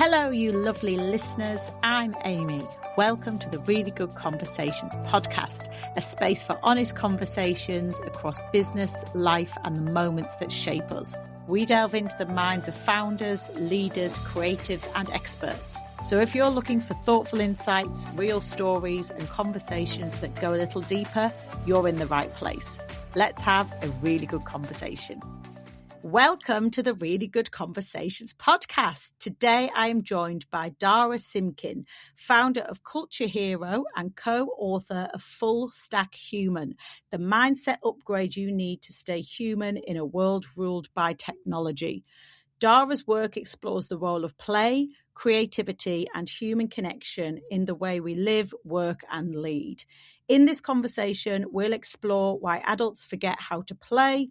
Hello, you lovely listeners. I'm Amy. Welcome to the Really Good Conversations podcast, a space for honest conversations across business, life, and the moments that shape us. We delve into the minds of founders, leaders, creatives, and experts. So if you're looking for thoughtful insights, real stories, and conversations that go a little deeper, you're in the right place. Let's have a really good conversation. Welcome to the Really Good Conversations podcast. Today I am joined by Dara Simkin, founder of Culture Hero and co-author of Full Stack Human, the mindset upgrade you need to stay human in a world ruled by technology. Dara's work explores the role of play, creativity, and human connection in the way we live, work, and lead. In this conversation, we'll explore why adults forget how to play,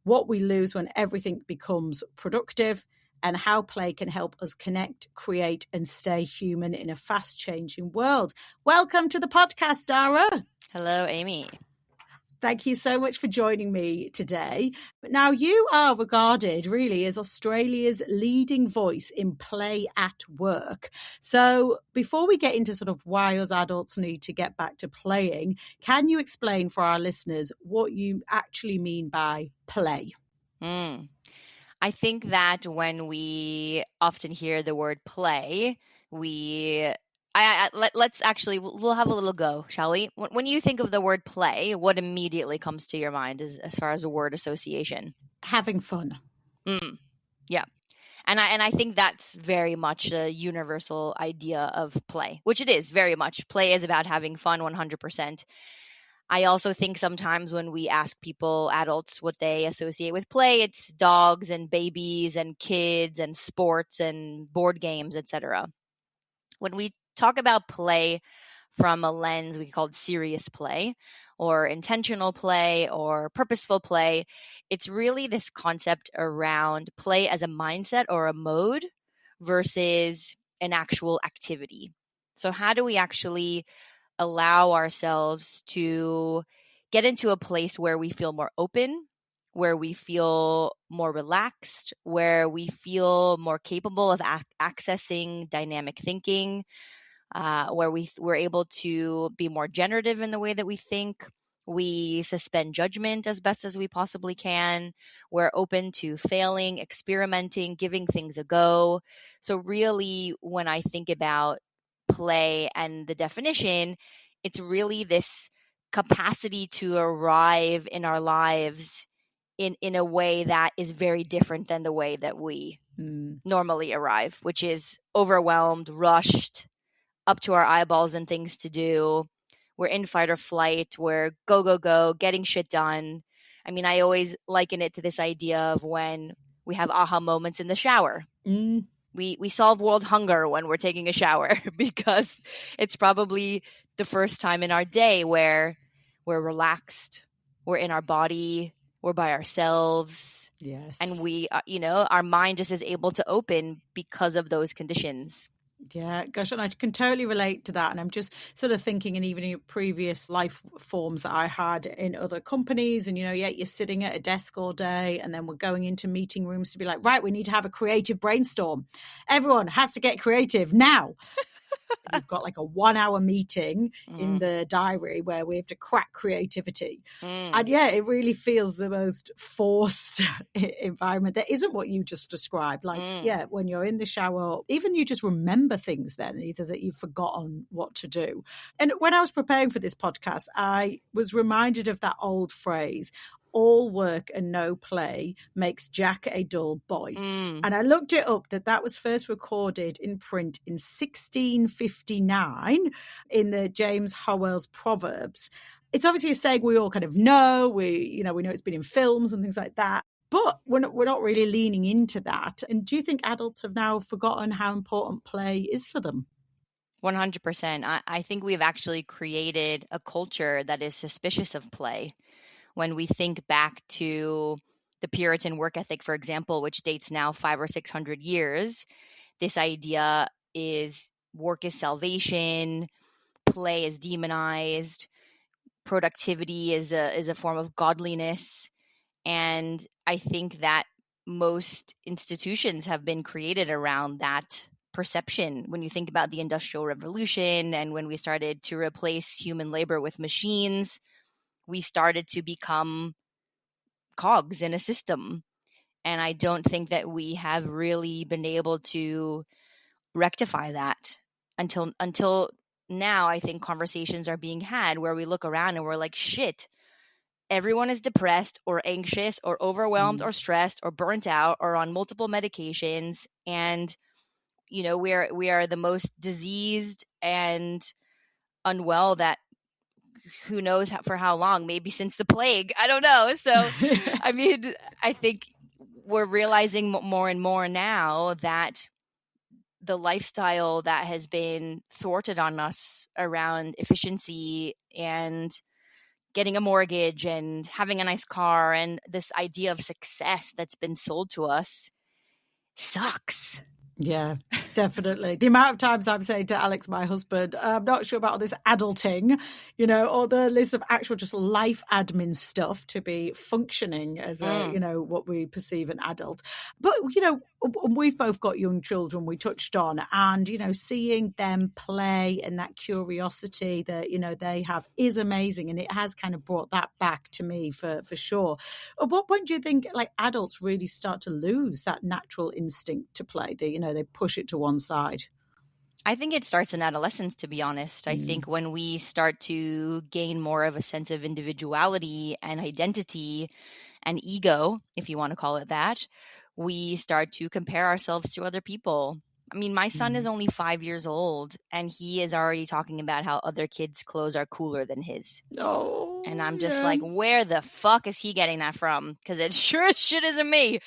what we lose when everything becomes productive, and how play can help us connect, create, and stay human in a fast-changing world. Welcome to the podcast, Dara. Hello, Amy. Thank you so much for joining me today. Now, you are regarded really as Australia's leading voice in play at work. So before we get into sort of why us adults need to get back to playing, can you explain for our listeners what you actually mean by play? I think that when we often hear the word play, let's actually, we'll have a little go, shall we? When you think of the word play, what immediately comes to your mind as far as a word association? Having fun. Yeah. And I think that's very much a universal idea of play, which it is very much. Play is about having fun 100%. I also think sometimes when we ask people, adults, what they associate with play, it's dogs and babies and kids and sports and board games, etc. When we talk about play from a lens we call it serious play or intentional play or purposeful play, it's really this concept around play as a mindset or a mode versus an actual activity. So how do we actually allow ourselves to get into a place where we feel more open, where we feel more relaxed, where we feel more capable of accessing dynamic thinking, where we're able to be more generative in the way that we think. We suspend judgment as best as we possibly can. We're open to failing, experimenting, giving things a go. So really, when I think about play and the definition, it's really this capacity to arrive in our lives in a way that is very different than the way that we normally arrive, which is overwhelmed, rushed, up to our eyeballs and things to do. We're in fight or flight. We're go, go, go, getting shit done. I mean, I always liken it to this idea of when we have aha moments in the shower. We solve world hunger when we're taking a shower because it's probably the first time in our day where we're relaxed, we're in our body, we're by ourselves. Yes. And we, our mind just is able to open because of those conditions. Yeah, gosh, and I can totally relate to that. And I'm just sort of thinking, and even in previous life forms that I had in other companies, and, you're sitting at a desk all day, and then we're going into meeting rooms to be like, right, we need to have a creative brainstorm. Everyone has to get creative now. We've got like a 1 hour meeting in the diary where we have to crack creativity. And yeah, it really feels the most forced environment. That isn't what you just described. Like, yeah, when you're in the shower, even you just remember things then, either that you've forgotten what to do. And when I was preparing for this podcast, I was reminded of that old phrase, all work and no play makes Jack a dull boy. And I looked it up that was first recorded in print in 1659 in the James Howell's Proverbs. It's obviously a saying we all kind of know. We know it's been in films and things like that. But we're not really leaning into that. And do you think adults have now forgotten how important play is for them? 100%. I think we've actually created a culture that is suspicious of play. When we think back to the Puritan work ethic, for example, which dates now 500 or 600 years, this idea is work is salvation, play is demonized, productivity is a form of godliness. And I think that most institutions have been created around that perception when you think about the Industrial Revolution and when we started to replace human labor with machines. We started to become cogs in a system. And I don't think that we have really been able to rectify that until now. I think conversations are being had where we look around and we're like, shit, everyone is depressed or anxious or overwhelmed or stressed or burnt out or on multiple medications. And, you know, we are the most diseased and unwell that who knows for how long, maybe since the plague. I don't know. So, I mean, I think we're realizing more and more now that the lifestyle that has been thwarted on us around efficiency and getting a mortgage and having a nice car and this idea of success that's been sold to us sucks. Yeah, definitely. The amount of times I'm saying to Alex, my husband, I'm not sure about all this adulting, you know, or the list of actual just life admin stuff to be functioning as a, you know, what we perceive an adult. But, you know, we've both got young children we touched on, and, you know, seeing them play and that curiosity that, you know, they have is amazing. And it has kind of brought that back to me for sure. At what point do you think like adults really start to lose that natural instinct to play? You know, they push it to one side. I think it starts in adolescence, to be honest. I think when we start to gain more of a sense of individuality and identity and ego, if you want to call it that, we start to compare ourselves to other people. I mean, my son is only 5 years old and he is already talking about how other kids' clothes are cooler than his. Oh, and I'm just like, where the fuck is he getting that from? Because it sure as shit isn't me.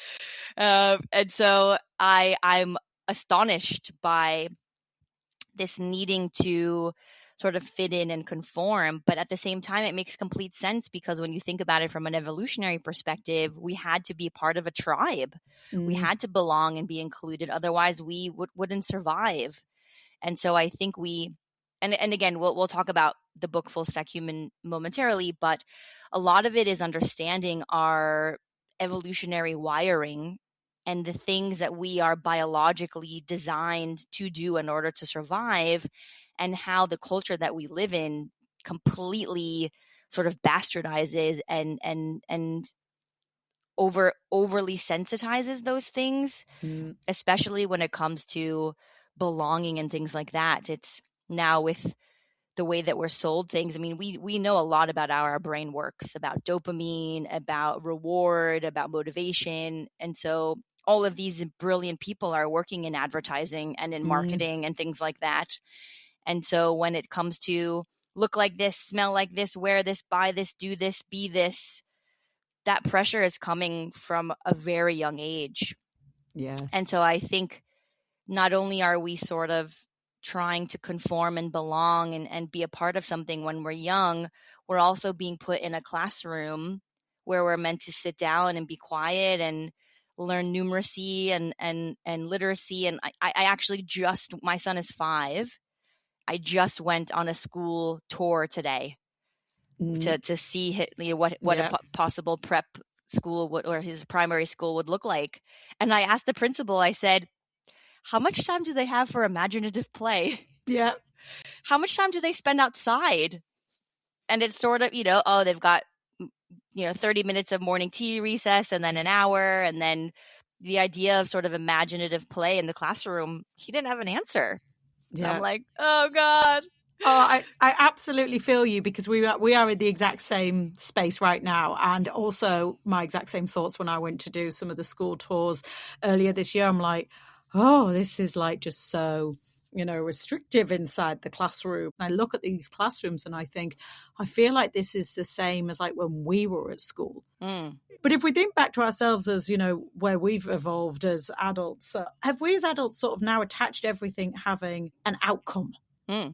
And so I'm astonished by this needing to sort of fit in and conform. But at the same time, it makes complete sense because when you think about it from an evolutionary perspective, we had to be part of a tribe. We had to belong and be included. Otherwise, we wouldn't survive. And so I think and again, we'll talk about the book Full Stack Human momentarily, but a lot of it is understanding our evolutionary wiring and the things that we are biologically designed to do in order to survive, and how the culture that we live in completely sort of bastardizes and overly sensitizes those things, especially when it comes to belonging and things like that. It's now with the way that we're sold things. I mean, we know a lot about how our brain works, about dopamine, about reward, about motivation. And so all of these brilliant people are working in advertising and in marketing and things like that. And so when it comes to look like this, smell like this, wear this, buy this, do this, be this, that pressure is coming from a very young age. Yeah. And so I think not only are we sort of trying to conform and belong and be a part of something when we're young, we're also being put in a classroom where we're meant to sit down and be quiet and learn numeracy and literacy. And I actually my son is 5. I just went on a school tour today to see what a possible prep school or his primary school would look like. And I asked the principal, I said, how much time do they have for imaginative play? Yeah. How much time do they spend outside? And it's sort of, they've got, 30 minutes of morning tea recess and then an hour. And then the idea of sort of imaginative play in the classroom, he didn't have an answer. Yeah. I'm like, oh God. Oh, I absolutely feel you, because we are in the exact same space right now. And also my exact same thoughts when I went to do some of the school tours earlier this year. I'm like, oh, this is like just so, restrictive inside the classroom. I look at these classrooms and I think, I feel like this is the same as like when we were at school. But if we think back to ourselves as, where we've evolved as adults, have we as adults sort of now attached everything having an outcome?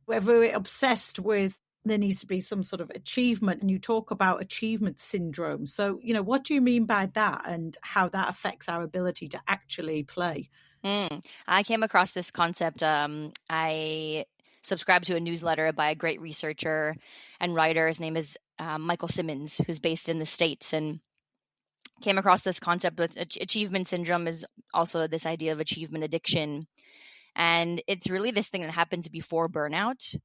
Whether we're obsessed with there needs to be some sort of achievement, and you talk about achievement syndrome. So, what do you mean by that and how that affects our ability to actually play? I came across this concept. I subscribe to a newsletter by a great researcher and writer. His name is Michael Simmons, who's based in the States, and came across this concept with achievement syndrome is also this idea of achievement addiction. And it's really this thing that happens before burnout.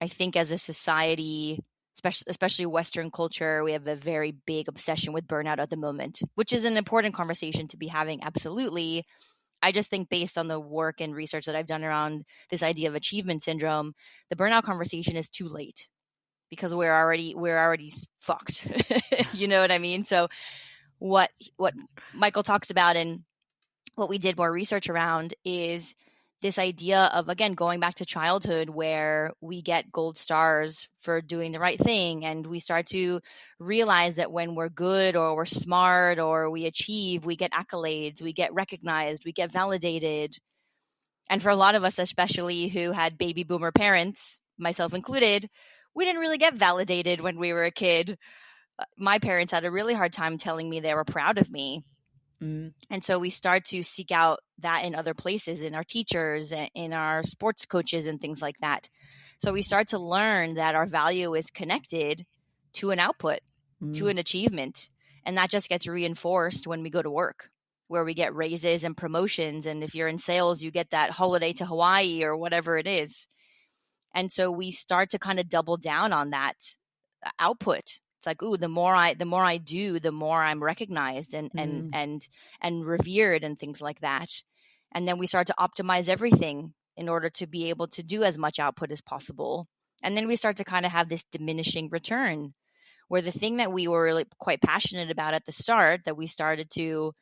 I think as a society, especially Western culture, we have a very big obsession with burnout at the moment, which is an important conversation to be having. Absolutely. I just think based on the work and research that I've done around this idea of achievement syndrome, the burnout conversation is too late because we're already fucked. You know what I mean? So what Michael talks about and what we did more research around is this idea of, again, going back to childhood where we get gold stars for doing the right thing. And we start to realize that when we're good or we're smart or we achieve, we get accolades, we get recognized, we get validated. And for a lot of us, especially who had baby boomer parents, myself included, we didn't really get validated when we were a kid. My parents had a really hard time telling me they were proud of me. And so we start to seek out that in other places, in our teachers, in our sports coaches and things like that. So we start to learn that our value is connected to an output, to an achievement. And that just gets reinforced when we go to work, where we get raises and promotions. And if you're in sales, you get that holiday to Hawaii or whatever it is. And so we start to kind of double down on that output. It's like, ooh, the more I do, the more I'm recognized and revered and things like that. And then we start to optimize everything in order to be able to do as much output as possible. And then we start to kind of have this diminishing return where the thing that we were really quite passionate about at the start, that we started to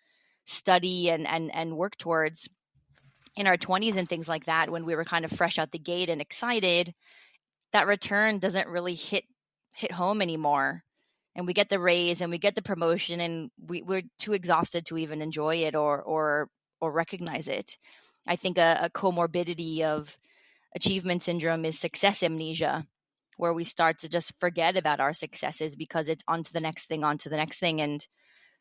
study and work towards in our 20s and things like that, when we were kind of fresh out the gate and excited, that return doesn't really hit home anymore. And we get the raise and we get the promotion and we're too exhausted to even enjoy it or recognize it. I think a comorbidity of achievement syndrome is success amnesia, where we start to just forget about our successes because it's on to the next thing. And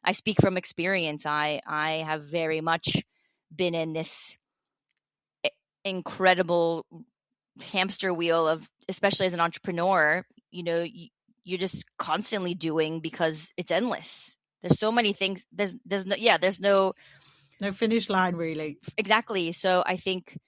I speak from experience. I have very much been in this incredible hamster wheel of, especially as an entrepreneur, you're just constantly doing because it's endless. There's so many things. There's no finish line, really. Exactly. So I think,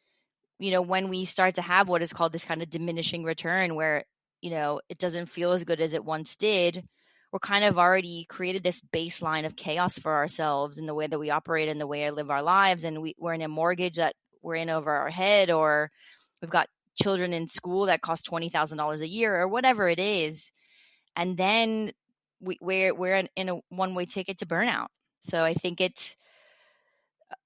when we start to have what is called this kind of diminishing return where, it doesn't feel as good as it once did, we're kind of already created this baseline of chaos for ourselves in the way that we operate and the way I live our lives. And we're in a mortgage that we're in over our head, or we've got children in school that cost $20,000 a year or whatever it is. And then we're in a one-way ticket to burnout. So I think it's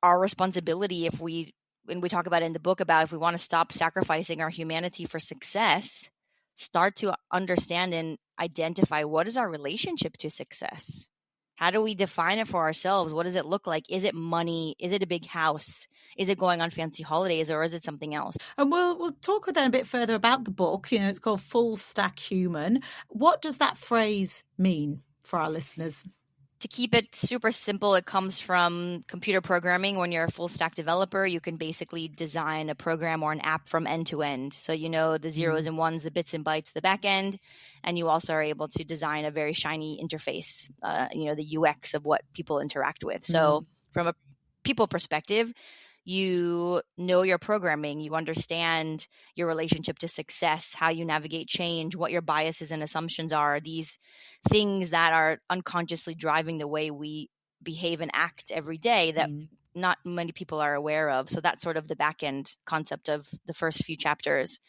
our responsibility, and we talk about it in the book, about if we want to stop sacrificing our humanity for success, start to understand and identify what is our relationship to success. How do we define it for ourselves? What does it look like? Is it money? Is it a big house? Is it going on fancy holidays, or is it something else? And we'll talk then a bit further about the book. It's called Full Stack Human. What does that phrase mean for our listeners? To keep it super simple, it comes from computer programming. When you're a full stack developer, you can basically design a program or an app from end to end. So the zeros and ones, the bits and bytes, the back end, and you also are able to design a very shiny interface, the UX of what people interact with. So from a people perspective, you know your programming, you understand your relationship to success, how you navigate change, what your biases and assumptions are, these things that are unconsciously driving the way we behave and act every day that not many people are aware of. So that's sort of the back end concept of the first few chapters.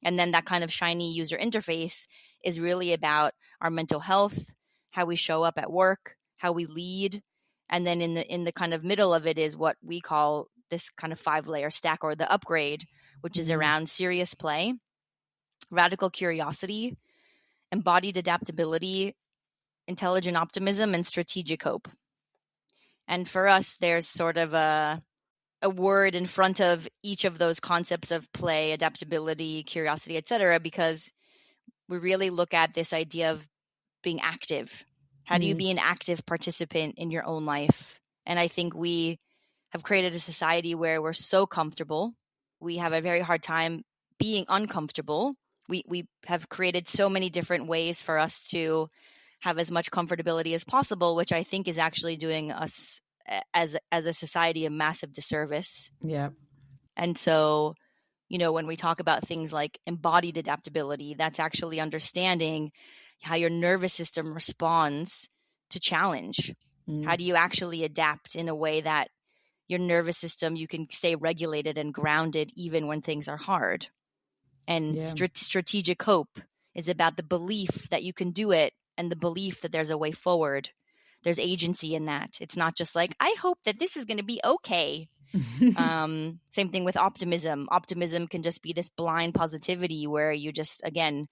And then that kind of shiny user interface is really about our mental health, how we show up at work, how we lead. And then in the kind of middle of it is what we call this kind of 5-layer stack, or the upgrade, which is around serious play, radical curiosity, embodied adaptability, intelligent optimism, and strategic hope. And for us, there's sort of a word in front of each of those concepts of play, adaptability, curiosity, etc., because we really look at this idea of being active. How do you be an active participant in your own life? And I think we have created a society where we're so comfortable. We have a very hard time being uncomfortable. We have created so many different ways for us to have as much comfortability as possible, which I think is actually doing us as a society a massive disservice. Yeah. And so, when we talk about things like embodied adaptability, that's actually understanding how your nervous system responds to challenge. How do you actually adapt in a way that your nervous system, you can stay regulated and grounded even when things are hard? And strategic hope is about the belief that you can do it and the belief that there's a way forward. There's agency in that. It's not just like, I hope that this is going to be okay. Same thing with optimism. Optimism can just be this blind positivity where you just, again,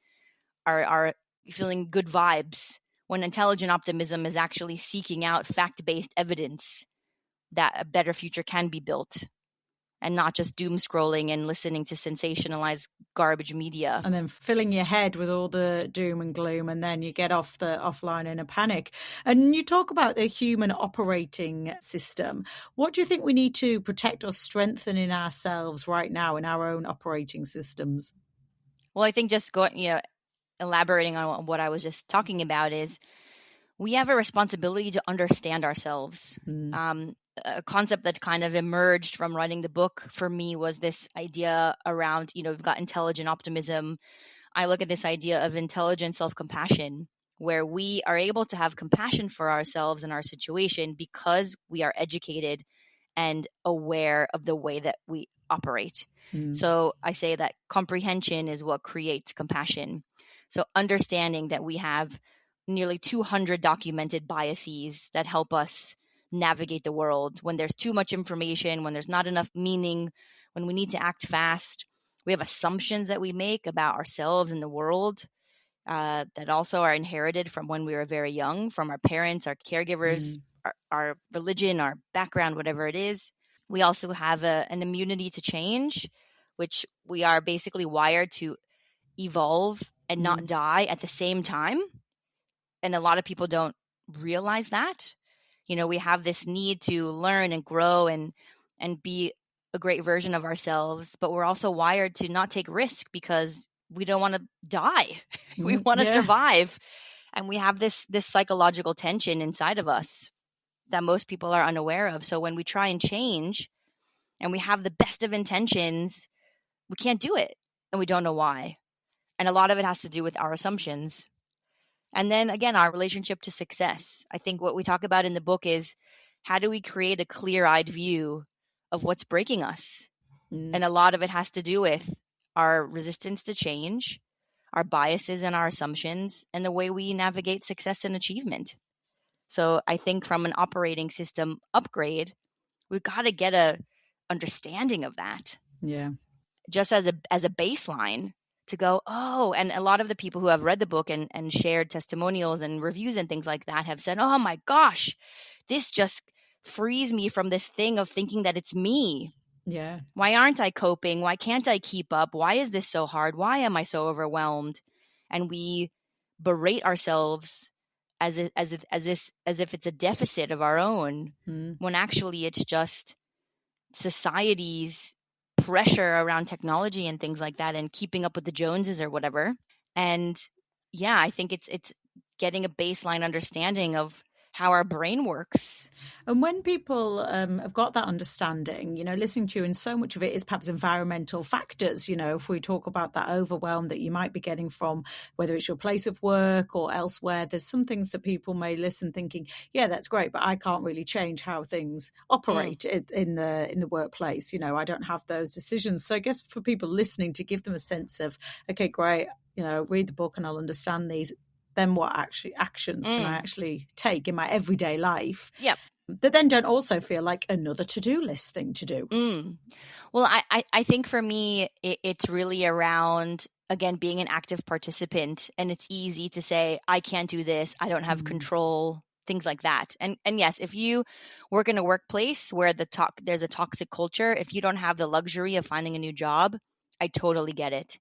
are feeling good vibes, when intelligent optimism is actually seeking out fact-based evidence that a better future can be built, and not just doom scrolling and listening to sensationalized garbage media. And then filling your head with all the doom and gloom, and then you get off the offline in a panic. And you talk about the human operating system. What do you think we need to protect or strengthen in ourselves right now in our own operating systems? Well, I think just elaborating on what I was just talking about is we have a responsibility to understand ourselves. A concept that kind of emerged from writing the book for me was this idea around, we've got intelligent optimism. I look at this idea of intelligent self-compassion, where we are able to have compassion for ourselves and our situation because we are educated and aware of the way that we operate. So I say that comprehension is what creates compassion. So understanding that we have nearly 200 documented biases that help us navigate the world when there's too much information, when there's not enough meaning, when we need to act fast. We have assumptions that we make about ourselves and the world that also are inherited from when we were very young, from our parents, our caregivers, our religion, our background, whatever it is. We also have an immunity to change, which we are basically wired to evolve and not die at the same time. And a lot of people don't realize that. We have this need to learn and grow and be a great version of ourselves, but we're also wired to not take risk because we don't want to die. We want to survive. And we have this psychological tension inside of us that most people are unaware of. So when we try and change and we have the best of intentions, we can't do it and we don't know why. And a lot of it has to do with our assumptions. And then again, our relationship to success. I think what we talk about in the book is, how do we create a clear-eyed view of what's breaking us? And a lot of it has to do with our resistance to change, our biases and our assumptions, and the way we navigate success and achievement. So I think from an operating system upgrade, we've got to get a understanding of that. Yeah. Just as a baseline to go, oh, and a lot of the people who have read the book and shared testimonials and reviews and things like that have said, oh my gosh, this just frees me from this thing of thinking that it's me. Yeah. Why aren't I coping? Why can't I keep up? Why is this so hard? Why am I so overwhelmed? And we berate ourselves as if it's a deficit of our own, when actually it's just society's pressure around technology and things like that, and keeping up with the Joneses or whatever. And yeah, I think it's getting a baseline understanding of how our brain works. And when people have got that understanding, listening to you, and so much of it is perhaps environmental factors, if we talk about that overwhelm that you might be getting from whether it's your place of work or elsewhere, there's some things that people may listen thinking, yeah, that's great, but I can't really change how things operate in the workplace. I don't have those decisions. So I guess for people listening, to give them a sense of, okay, great, read the book and I'll understand these. Then what actions can I actually take in my everyday life? Yep. That then don't also feel like another to-do list thing to do. Well, I think for me, it's really around, again, being an active participant. And it's easy to say, I can't do this, I don't have control, things like that. And yes, if you work in a workplace where there's a toxic culture, if you don't have the luxury of finding a new job, I totally get it.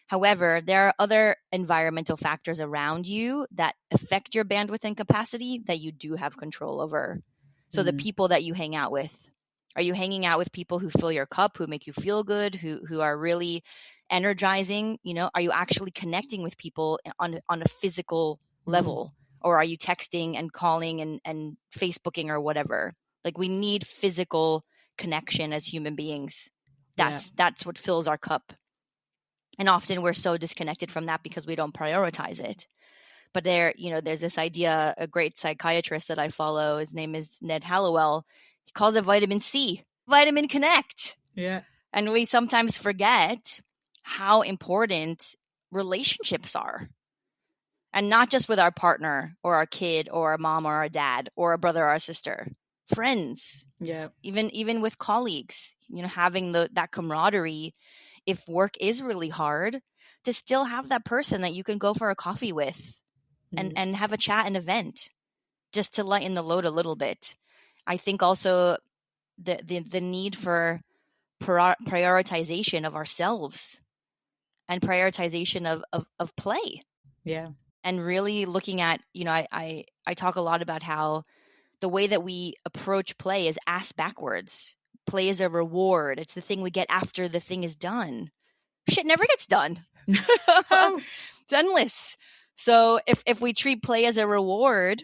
However, there are other environmental factors around you that affect your bandwidth and capacity that you do have control over. So the people that you hang out with, are you hanging out with people who fill your cup, who make you feel good, who are really energizing? Are you actually connecting with people on a physical level? Or are you texting and calling and Facebooking or whatever? Like, we need physical connection as human beings. That's what fills our cup. And often we're so disconnected from that because we don't prioritize it. But there's this idea, a great psychiatrist that I follow, his name is Ned Hallowell. He calls it vitamin C, vitamin connect. Yeah. And we sometimes forget how important relationships are. And not just with our partner or our kid or our mom or our dad or a brother or our sister, friends. Yeah. Even with colleagues, having that camaraderie, if work is really hard, to still have that person that you can go for a coffee with and have a chat and a vent, just to lighten the load a little bit. I think also the need for prioritization of ourselves and prioritization of play. Yeah. And really looking at, I talk a lot about how the way that we approach play is ass backwards. Play is a reward. It's the thing we get after the thing is done. Shit never gets done. It's endless. So if we treat play as a reward,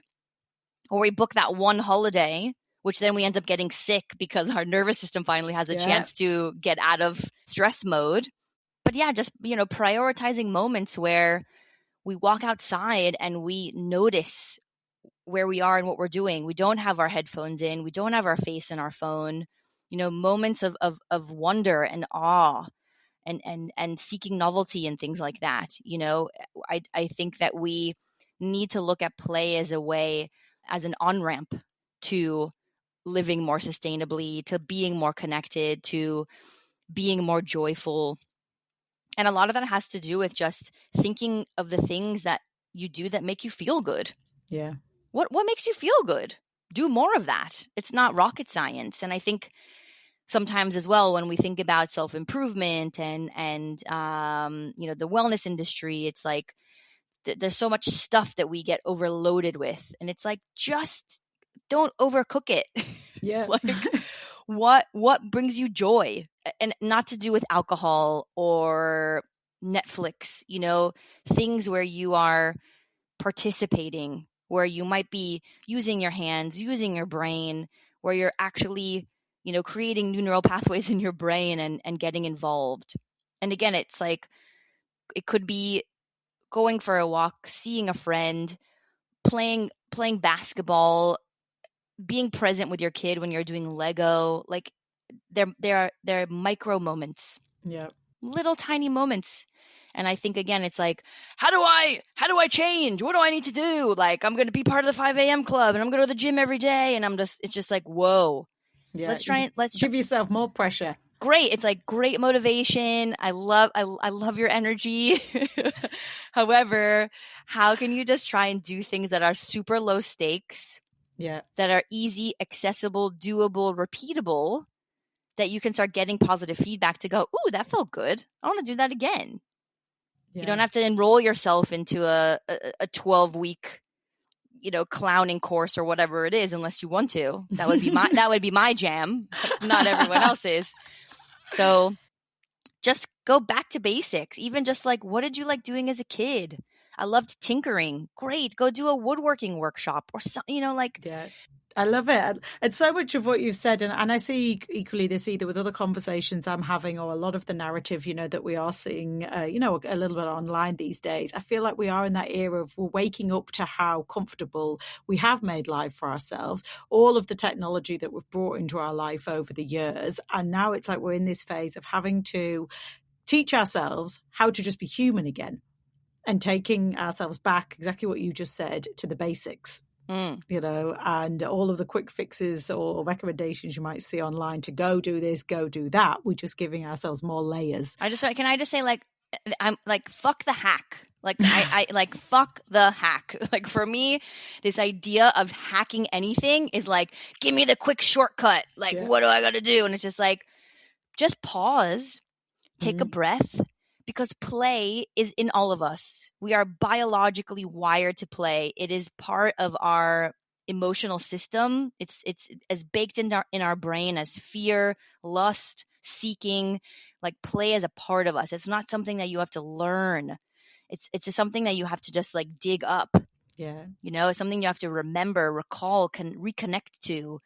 or we book that one holiday, which then we end up getting sick because our nervous system finally has a chance to get out of stress mode. But just, prioritizing moments where we walk outside and we notice where we are and what we're doing. We don't have our headphones in. We don't have our face in our phone. Moments of wonder and awe and seeking novelty and things like that. I think that we need to look at play as a way, as an on-ramp to living more sustainably, to being more connected, to being more joyful. And a lot of that has to do with just thinking of the things that you do that make you feel good. Yeah. What makes you feel good? Do more of that. It's not rocket science. And I think sometimes as well, when we think about self-improvement and the wellness industry, it's like there's so much stuff that we get overloaded with. And it's like, just don't overcook it. Yeah. What brings you joy? And not to do with alcohol or Netflix, things where you are participating, where you might be using your hands, using your brain, where you're actually, creating new neural pathways in your brain and getting involved. And again, it's like, it could be going for a walk, seeing a friend, playing basketball, being present with your kid when you're doing Lego. Like there are micro moments. Yeah. Little tiny moments. And I think, again, it's like, how do I change? What do I need to do? Like, I'm going to be part of the 5 a.m. club and I'm going to go to the gym every day. And it's just like, whoa, Yeah. let's give yourself more pressure. Great. It's like great motivation. I love your energy. However, how can you just try and do things that are super low stakes? Yeah. That are easy, accessible, doable, repeatable, that you can start getting positive feedback to go, ooh, that felt good. I want to do that again. Yeah. You don't have to enroll yourself into a 12-week, clowning course or whatever it is, unless you want to. That would be my jam, not everyone else's. So just go back to basics. Even just like, what did you like doing as a kid? I loved tinkering. Great. Go do a woodworking workshop or something, Yeah. I love it. And so much of what you've said, and I see equally this either with other conversations I'm having or a lot of the narrative, that we are seeing, a little bit online these days. I feel like we are in that era of we're waking up to how comfortable we have made life for ourselves, all of the technology that we've brought into our life over the years. And now it's like we're in this phase of having to teach ourselves how to just be human again and taking ourselves back, exactly what you just said, to the basics. And all of the quick fixes or recommendations you might see online to go do this, go do that. We're just giving ourselves more layers. Can I just say, like, I'm like, fuck the hack. Like, I like, fuck the hack. Like, for me, this idea of hacking anything is like, give me the quick shortcut. Like, What do I got to do? And it's just like, just pause, take a breath. Because play is in all of us. We are biologically wired to play. It is part of our emotional system. It's as baked in our brain as fear, lust, seeking. Like, play is a part of us. It's not something that you have to learn. It's something that you have to just like dig up. Yeah. It's something you have to remember, recall, can reconnect to.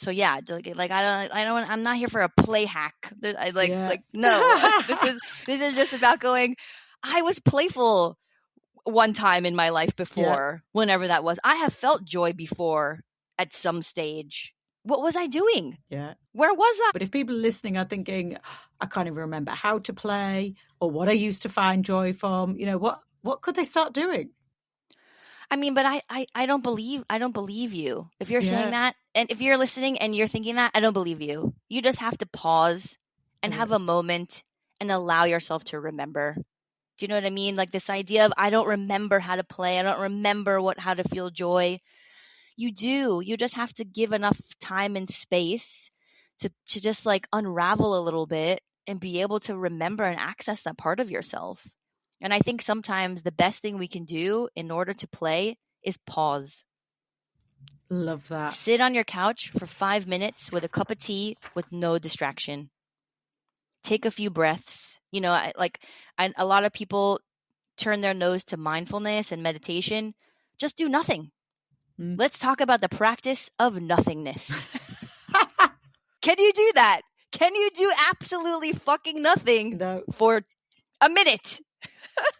So yeah, I'm not here for a play hack. Yeah. No, this is just about going. I was playful one time in my life before, whenever that was. I have felt joy before at some stage. What was I doing? Yeah. Where was I? But if people listening are thinking, I can't even remember how to play or what I used to find joy from, what could they start doing? I mean, but I don't believe you. If you're saying that, and if you're listening and you're thinking that, I don't believe you. You just have to pause and have a moment and allow yourself to remember. Do you know what I mean? Like this idea of I don't remember how to play. I don't remember how to feel joy. You do. You just have to give enough time and space to just like unravel a little bit and be able to remember and access that part of yourself. And I think sometimes the best thing we can do in order to play is pause. Love that. Sit on your couch for 5 minutes with a cup of tea with no distraction. Take a few breaths. A lot of people turn their nose to mindfulness and meditation. Just do nothing. Let's talk about the practice of nothingness. Can you do that? Can you do absolutely fucking nothing for a minute?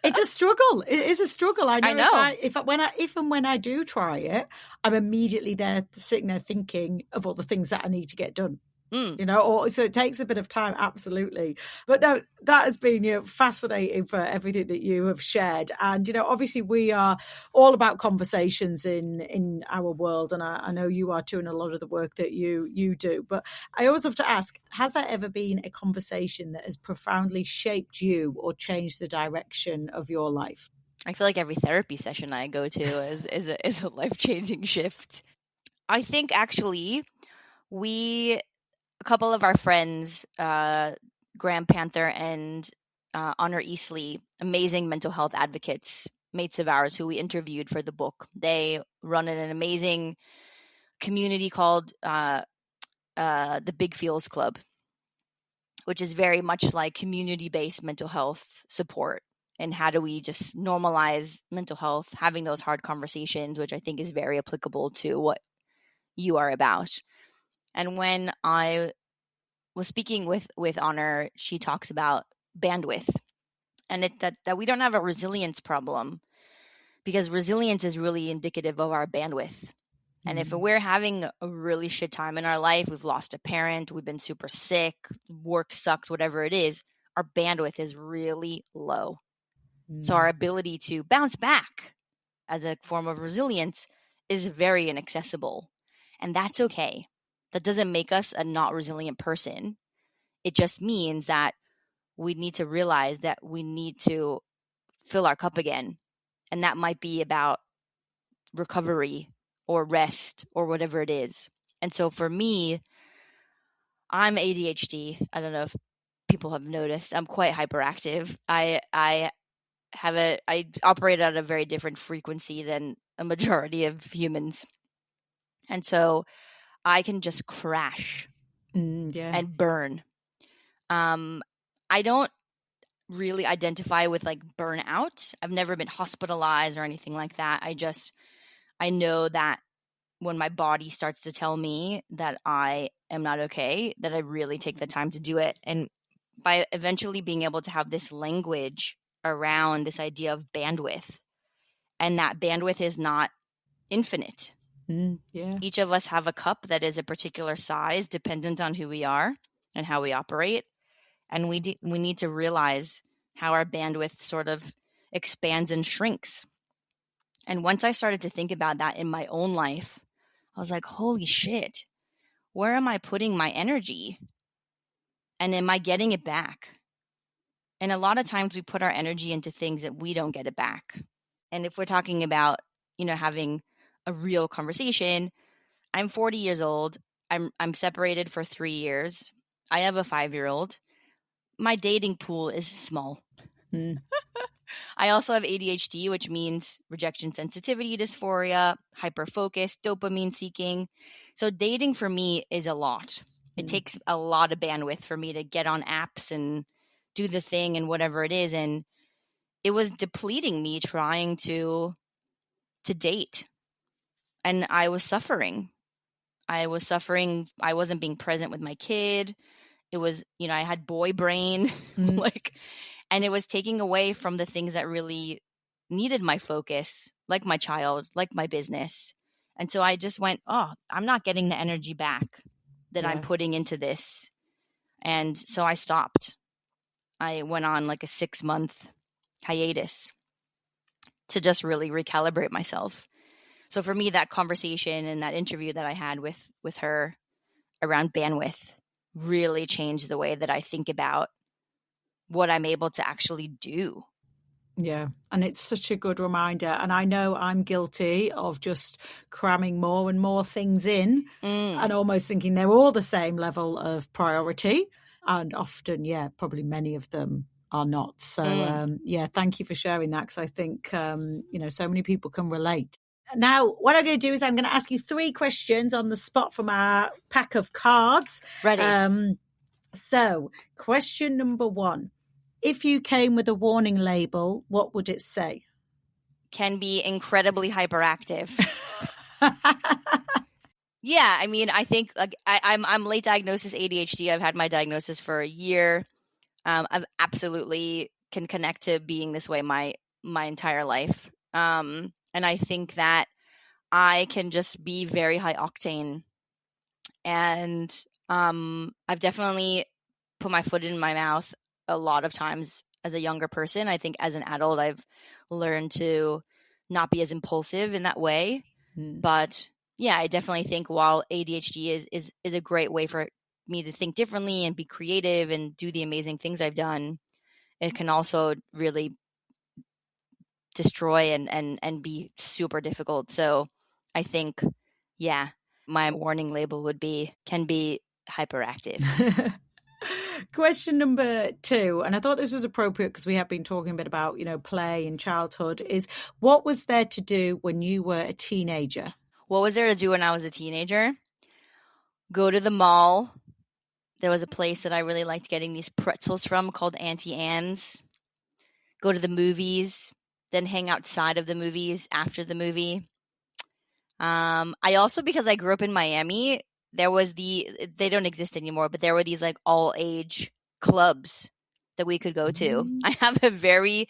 It's a struggle. It is a struggle. I know. If when I do try it, I'm immediately sitting there thinking of all the things that I need to get done. So it takes a bit of time, absolutely. But no, that has been fascinating for everything that you have shared. And obviously we are all about conversations in our world, and I know you are too in a lot of the work that you do. But I always have to ask, has there ever been a conversation that has profoundly shaped you or changed the direction of your life? I feel like every therapy session I go to is a life-changing shift. I think actually a couple of our friends, Graham Panther and Honor Eastley, amazing mental health advocates, mates of ours who we interviewed for the book. They run an amazing community called the Big Feels Club, which is very much like community-based mental health support. And how do we just normalize mental health, having those hard conversations, which I think is very applicable to what you are about. And when I was speaking with Honor, she talks about bandwidth and that we don't have a resilience problem because resilience is really indicative of our bandwidth. And if we're having a really shit time in our life, we've lost a parent, we've been super sick, work sucks, whatever it is, our bandwidth is really low. So our ability to bounce back as a form of resilience is very inaccessible. And that's okay. That doesn't make us a not resilient person. It just means that we need to realize that we need to fill our cup again. And that might be about recovery or rest or whatever it is. And so for me, I'm ADHD. I don't know if people have noticed. I'm quite hyperactive. I operate at a very different frequency than a majority of humans. And so I can just crash and burn. I don't really identify with like burnout. I've never been hospitalized or anything like that. I know that when my body starts to tell me that I am not okay, that I really take the time to do it. And by eventually being able to have this language around this idea of bandwidth, and that bandwidth is not infinite. Each of us have a cup that is a particular size dependent on who we are and how we operate. And we need to realize how our bandwidth sort of expands and shrinks. And once I started to think about that in my own life, I was like, holy shit, where am I putting my energy? And am I getting it back? And a lot of times we put our energy into things that we don't get it back. And if we're talking about, having a real conversation, I'm 40 years old. I'm separated for 3 years. I have a 5-year-old. My dating pool is small. I also have ADHD, which means rejection sensitivity dysphoria, hyperfocus, dopamine seeking. So dating for me is a lot. It takes a lot of bandwidth for me to get on apps and do the thing and whatever it is. And it was depleting me trying to date. And I was suffering. I was suffering. I wasn't being present with my kid. It was, I had boy brain, and it was taking away from the things that really needed my focus, like my child, like my business. And so I just went, oh, I'm not getting the energy back that I'm putting into this. And so I stopped. I went on like a 6-month hiatus to just really recalibrate myself. So for me, that conversation and that interview that I had with her around bandwidth really changed the way that I think about what I'm able to actually do. Yeah. And it's such a good reminder. And I know I'm guilty of just cramming more and more things in and almost thinking they're all the same level of priority. And often, probably many of them are not. So, thank you for sharing that, because I think, so many people can relate. Now, what I'm going to do is I'm going to ask you 3 questions on the spot from our pack of cards. Ready. So, question number 1. If you came with a warning label, what would it say? Can be incredibly hyperactive. Yeah, I mean, I think I'm late diagnosis ADHD. I've had my diagnosis for a year. I've absolutely can connect to being this way my entire life. And I think that I can just be very high octane. And I've definitely put my foot in my mouth a lot of times as a younger person. I think as an adult, I've learned to not be as impulsive in that way. But yeah, I definitely think while ADHD is a great way for me to think differently and be creative and do the amazing things I've done, it can also really destroy and be super difficult. So I think, my warning label would be, can be hyperactive. Question number 2, and I thought this was appropriate because we have been talking a bit about, play in childhood, is what was there to do when you were a teenager? What was there to do when I was a teenager? Go to the mall. There was a place that I really liked getting these pretzels from called Auntie Anne's. Go to the movies, then hang outside of the movies after the movie. I also, because I grew up in Miami, they don't exist anymore, but there were these like all age clubs that we could go to. I have a very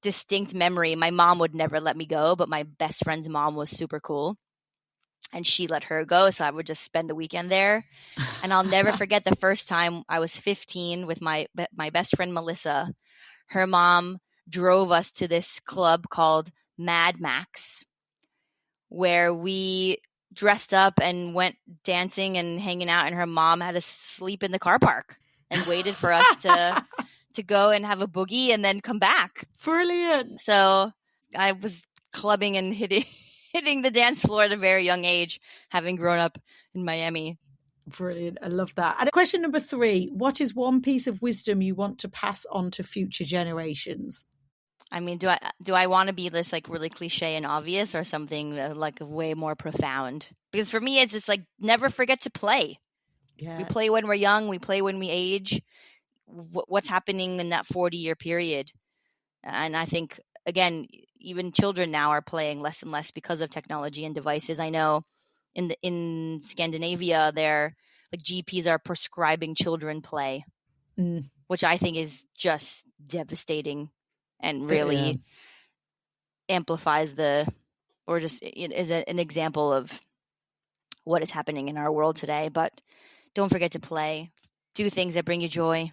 distinct memory. My mom would never let me go, but my best friend's mom was super cool. And she let her go, so I would just spend the weekend there. And I'll never forget the first time I was 15 with my best friend, Melissa. Her mom drove us to this club called Mad Max, where we dressed up and went dancing and hanging out, and her mom had us sleep in the car park and waited for us to go and have a boogie and then come back. Brilliant. So I was clubbing and hitting the dance floor at a very young age, having grown up in Miami. Brilliant. I love that. And question number 3, what is one piece of wisdom you want to pass on to future generations? I mean, do I want to be this like really cliche and obvious, or something like way more profound? Because for me, it's just like, never forget to play. Yeah. We play when we're young. We play when we age. What's happening in that 40-year period? And I think, again, even children now are playing less and less because of technology and devices. I know in Scandinavia, they're like GPs are prescribing children play, which I think is just devastating and really amplifies or just is an example of what is happening in our world today. But don't forget to play. Do things that bring you joy.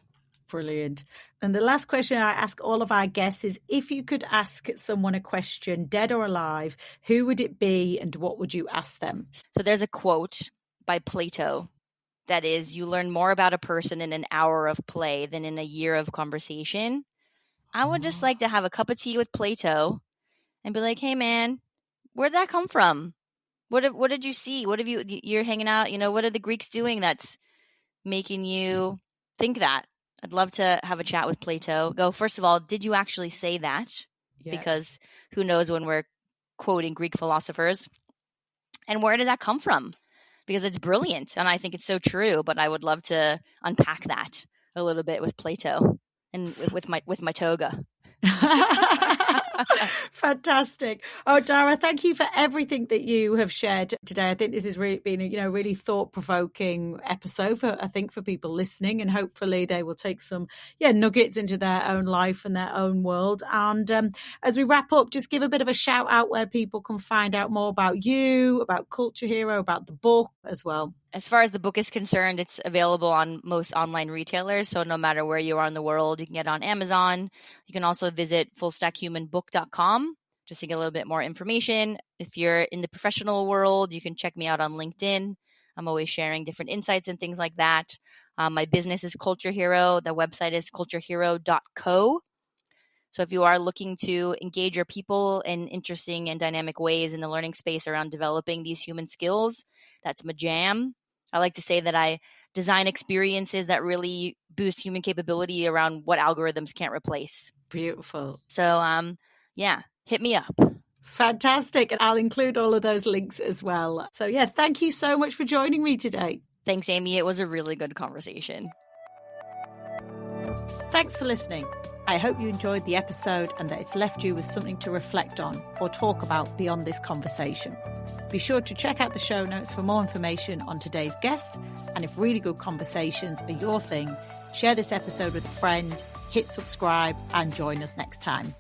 Brilliant. And the last question I ask all of our guests is, if you could ask someone a question, dead or alive, who would it be and what would you ask them? So there's a quote by Plato that is, you learn more about a person in an hour of play than in a year of conversation. I would just like to have a cup of tea with Plato and be like, hey, man, where'd that come from? What did you see? What have you're hanging out? What are the Greeks doing that's making you think that? I'd love to have a chat with Plato. Go, first of all, did you actually say that? Yeah. Because who knows when we're quoting Greek philosophers. And where did that come from? Because it's brilliant. And I think it's so true. But I would love to unpack that a little bit with Plato and with my toga. Fantastic. Oh, Dara, thank you for everything that you have shared today. I think this has really been a really thought-provoking episode for people listening, and hopefully they will take some nuggets into their own life and their own world. And as we wrap up, just give a bit of a shout out where people can find out more about you, about Culture Hero, about the book as well. As far as the book is concerned, it's available on most online retailers. So no matter where you are in the world, you can get it on Amazon. You can also visit fullstackhumanbook.com just to get a little bit more information. If you're in the professional world, you can check me out on LinkedIn. I'm always sharing different insights and things like that. My business is Culture Hero. The website is culturehero.co. So if you are looking to engage your people in interesting and dynamic ways in the learning space around developing these human skills, that's my jam. I like to say that I design experiences that really boost human capability around what algorithms can't replace. Beautiful. So, hit me up. Fantastic. And I'll include all of those links as well. So, thank you so much for joining me today. Thanks, Amy. It was a really good conversation. Thanks for listening. I hope you enjoyed the episode and that it's left you with something to reflect on or talk about beyond this conversation. Be sure to check out the show notes for more information on today's guest. And if really good conversations are your thing, share this episode with a friend, hit subscribe, and join us next time.